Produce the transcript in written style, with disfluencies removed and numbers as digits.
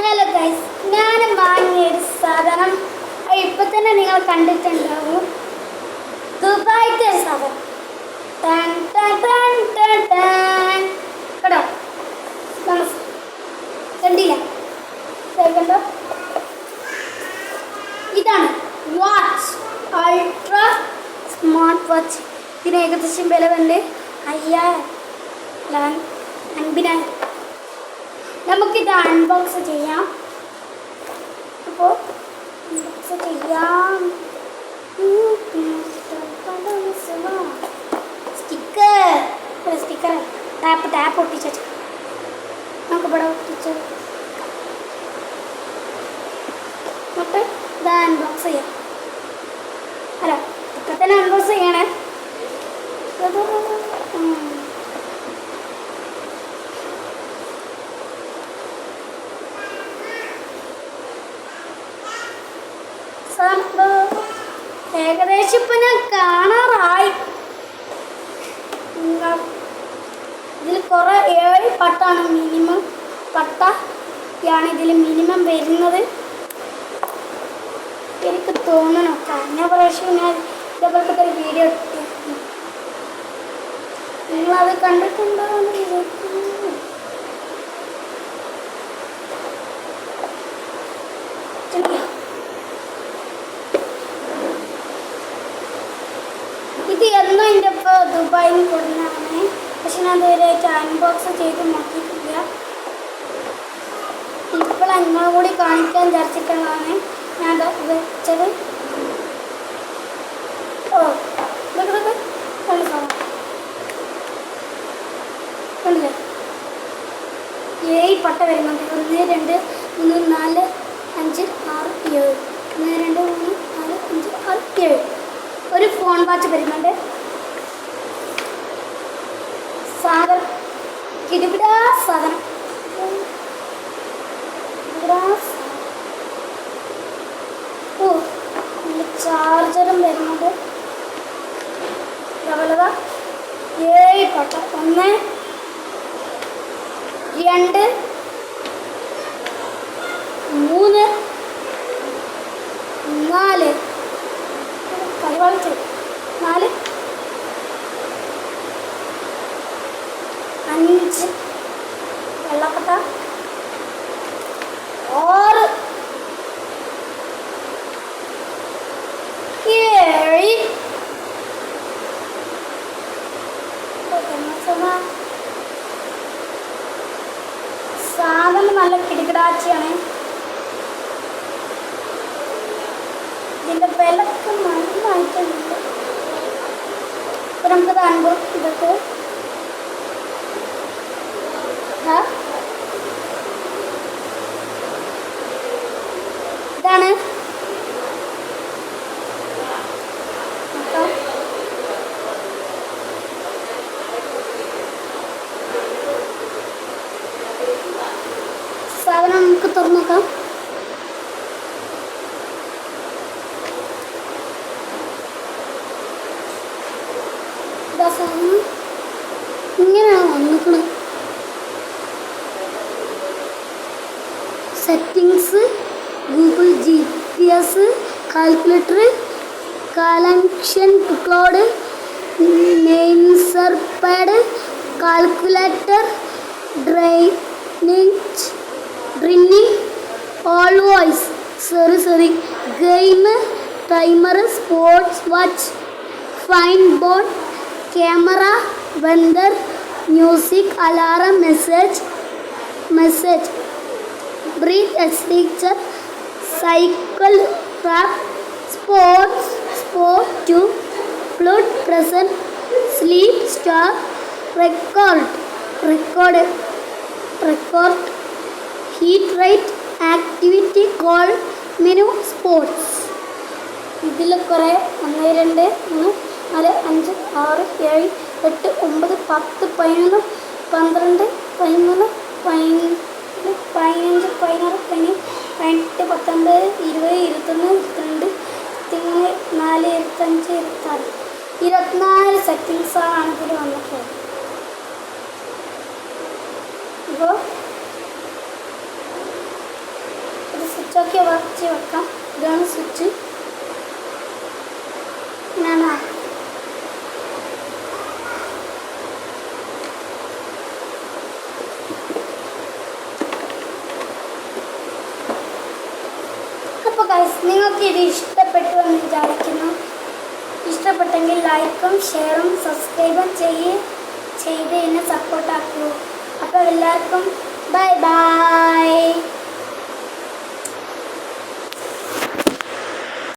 Hello guys, ഞാൻ വാങ്ങിയൊരു സാധനം ഇപ്പം തന്നെ നിങ്ങൾ കണ്ടിട്ടുണ്ടാവും. ദുബായിത്തെ സാധനം കേട്ടോ, കണ്ടില്ല? കണ്ടോ, ഇതാണ് വാച്ച്, അൾട്രാ സ്മാർട്ട് വാച്ച്. ഇതിന് ഏകദേശം വില വന്ന് 5000. നമുക്കിത് അൺബോക്സ് ചെയ്യാം. അപ്പോൾ അൺബോക്സ് ചെയ്യാം. സ്റ്റിക്കർ ടാപ്പ് ഒട്ടിച്ച നമുക്ക് ഇവിടെ ഒട്ടിച്ച് നമുക്ക് ഇത് അൺബോക്സ് ചെയ്യാം. അല്ല, ഇതൊക്കെ തന്നെ അൺബോക്സ് ചെയ്യണേ. ഏകദേശം ഇപ്പൊ ഞാൻ കാണാറായി. ഇതിൽ കുറെ 7 പട്ടാണ് മിനിമം. പട്ടയാണ് ഇതിൽ മിനിമം വരുന്നത് എനിക്ക് തോന്നണം. കഴിഞ്ഞ പ്രാവശ്യം ഞാൻ ഇതേപോലത്തെ ഒരു വീഡിയോ ഇട്ടു. നിങ്ങളത് കണ്ടിട്ടുണ്ടോ എന്ന് വിചാരിക്കുന്നു. ഇത് എന്നും എൻ്റെ ഇപ്പോൾ ദുബായിൽ നിന്ന് കൊടുക്കുന്നതാണ്. പക്ഷെ ഞാൻ ഇതുവരെയായിട്ട് അൺബോക്സ് ചെയ്ത് നോക്കിയിട്ടില്ല. ഇപ്പോൾ നിങ്ങളെ കൂടി കാണിക്കാൻ വിചാരിച്ചിട്ടുള്ളതാണ് ഞാൻ വെച്ചത്. ഓ, കണ്ടില്ലേ? 7 പട്ട വരുന്നുണ്ട്. 1 2 3 4 5 6 7. 1 2 3 4 5 6 7. ഒരു ഫോൺ വാച്ച് വരുന്നുണ്ട്. സാധനം കിടുകിടാ സാധനം. ഓ, ചാർജറും വരുന്നുണ്ട്. 7 പട്ട. 1 2 3 4 4 5 വെള്ളപ്പട്ട. 6 7 സാധനം നല്ല കിടുകിടാച്ചിയാണ്. ഇതിൻ്റെ വിലക്ക് നന്നായിട്ടുണ്ട്. അപ്പോൾ നമുക്കത് അൺബോക്സ് ഇതൊക്കെ ഇതാണ്. സാധനം നമുക്ക് തുറന്നു നോക്കാം. ഇതാ സാധനം ഇങ്ങനെയാണ് വന്നിരിക്കുന്നത്. Settings, Google GPS, calculator, connection to cloud, നെയിംസർ pad, calculator, drinking, all voice, game, timer, sports watch, fine board, camera, weather, music, alarm, message, breath extinguisher, cycle rap, sport 2, flute, present, sleep, star, record, heart rate, activity, call, menu, sports. ഇതിൽ കുറേ 1 2 3 4 5 6 7 8 9 10 11 12 13 15 16 17 18 19 20 21 22 24 25 26 24 സെറ്റിങ്സാണ് ഇതിൽ വന്നിട്ടുള്ളത്. ഇപ്പോൾ ഇതൊക്കെ വച്ച് വെക്കാം. ഇതാണ് switch. ഇങ്ങനെയാണ്. അപ്പോൾ ഗൈസ്, നിങ്ങൾക്ക് ഇത് ഇഷ്ടപ്പെട്ടു എന്ന് വിചാരിക്കുന്നു. ഇഷ്ടപ്പെട്ടെങ്കിൽ ലൈക്കും ഷെയറും സബ്സ്ക്രൈബും ചെയ്ത് എന്നെ സപ്പോർട്ടാക്കൂ. അപ്പോൾ എല്ലാവർക്കും ബൈ ബൈ.